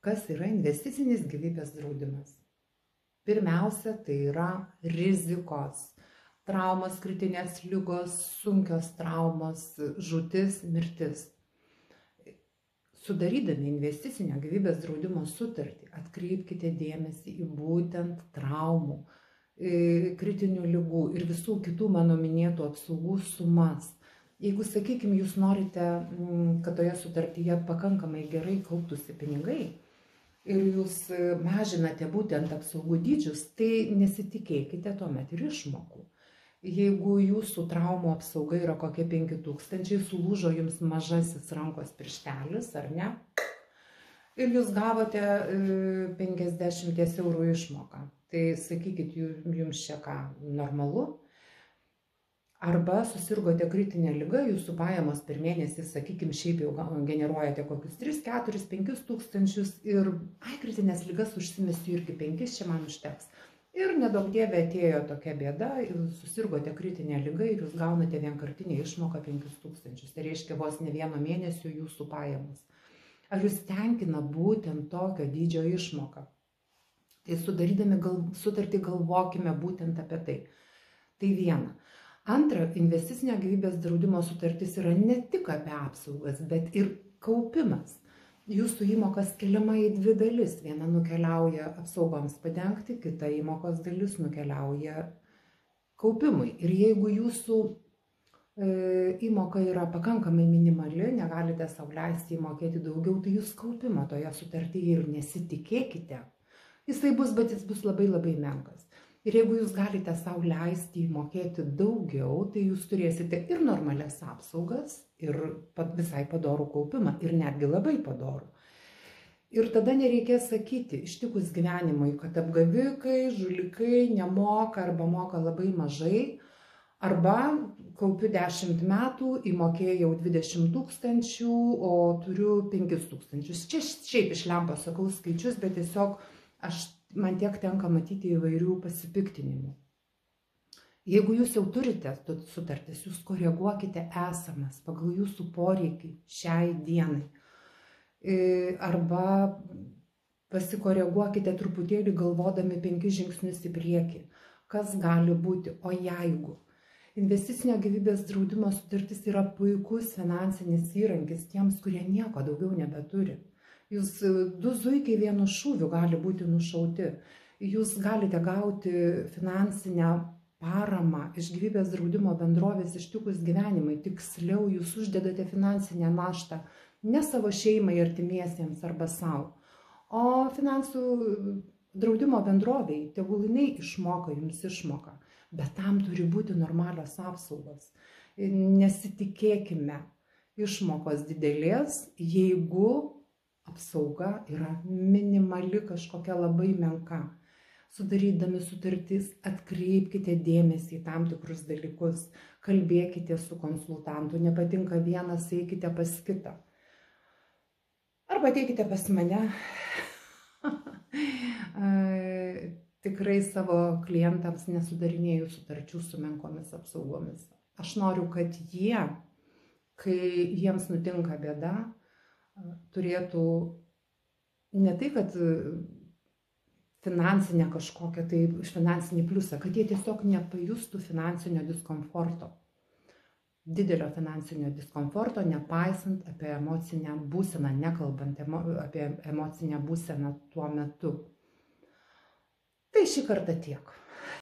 Kas yra investicinis gyvybės draudimas? Pirmiausia, tai yra rizikos. Traumos, kritinės ligos, sunkios traumos, žūtis, mirtis. Sudarydami investicinio gyvybės draudimo sutartį, atkreipkite dėmesį į būtent traumų, kritinių ligų ir visų kitų mano minėtų apsaugų sumas. Jeigu, sakykime, jūs norite, kad toje sutartyje pakankamai gerai kauptųsi pinigai ir jūs mažinate būtent apsaugų dydžius, tai nesitikėkite tuomet ir išmokų. Jeigu jūsų traumų apsauga yra kokie 5000, sulūžo jums mažasis rankos pirštelis, ar ne? Ir jūs gavote 50 eurų išmoką. Tai sakykit, jums čia ką, normalu? Arba susirgote kritinę ligą, jūsų pajamos per mėnesį, sakykime, šiaip jau generuojate kokius 3, 4, 5 tūkstančius ir kritinės ligas užsimesiu irgi 5, čia man užteks. Ir nedaug dievė atėjo tokia bėda, susirgote kritinę ligą ir jūs gaunate vienkartinę išmoką 5000. Tai reiškia vos ne vieno mėnesio jūsų pajamos. Ar jūs tenkina būtent tokio dydžio išmoką? Tai sudarydami sutartį galvokime būtent apie tai. Tai viena. Antra, investicinio gyvybės draudimo sutartis yra ne tik apie apsaugas, bet ir kaupimas. Jūsų įmokas keliama į 2 dalis. Viena nukeliauja apsaugoms padengti, kita įmokos dalis nukeliauja kaupimui. Ir jeigu jūsų įmoka yra pakankamai minimali, negalite sau leisti įmokėti daugiau, tai jūs kaupimo toje sutartyje ir nesitikėkite. Jisai bus, bet jis bus labai labai menkas. Ir jeigu jūs galite sau leisti įmokėti daugiau, tai jūs turėsite ir normalias apsaugas, ir visai padorų kaupimą, ir netgi labai padorų. Ir tada nereikės sakyti, ištikus gyvenimui, kad apgavikai, žulikai nemoka arba moka labai mažai, arba kaupiu 10 metų, įmokėjau 20 000, o turiu 5 000. Čia šiaip iš lempos sakau skaičius, bet tiesiog man tiek tenka matyti įvairių pasipiktinimų. Jeigu jūs jau turite sutartis, jūs koreguokite esamas pagal jūsų poreikį šiai dienai. Arba pasikoreguokite truputėlį galvodami 5 žingsnius į priekį. Kas gali būti, o jeigu? Investicinio gyvybės draudimo sutartis yra puikus finansinis įrankis tiems, kurie nieko daugiau nebeturi. Jūs 2 zuikiai vienu šūviu gali būti nušauti. Jūs galite gauti finansinę paramą iš gyvybės draudimo bendrovės ištikus gyvenimai. Tiksliau, jūs uždedate finansinę naštą ne savo šeimai, artimiesiems arba savo, o finansų draudimo bendroviai, tegul jinai išmoka jums išmoką. Bet tam turi būti normalios apsaugos. Nesitikėkime išmokos didelės, jeigu apsauga yra minimali, kažkokia labai menka. Sudarydami sutartis, atkreipkite dėmesį į tam tikrus dalykus, kalbėkite su konsultantu, nepatinka vienas, eikite pas kitą. Arba ateikite pas mane. Tikrai savo klientams nesudarinėju sutarčių su menkomis apsaugomis. Aš noriu, kad jie, kai jiems nutinka bėda, turėtų ne tai, kad finansinę kažkokią, tai finansinį pliusą, kad jie tiesiog nepajustų finansinio diskomforto. Didelio finansinio diskomforto, nepaisant apie emocinę būseną, nekalbant apie emocinę būseną tuo metu. Tai šį kartą tiek.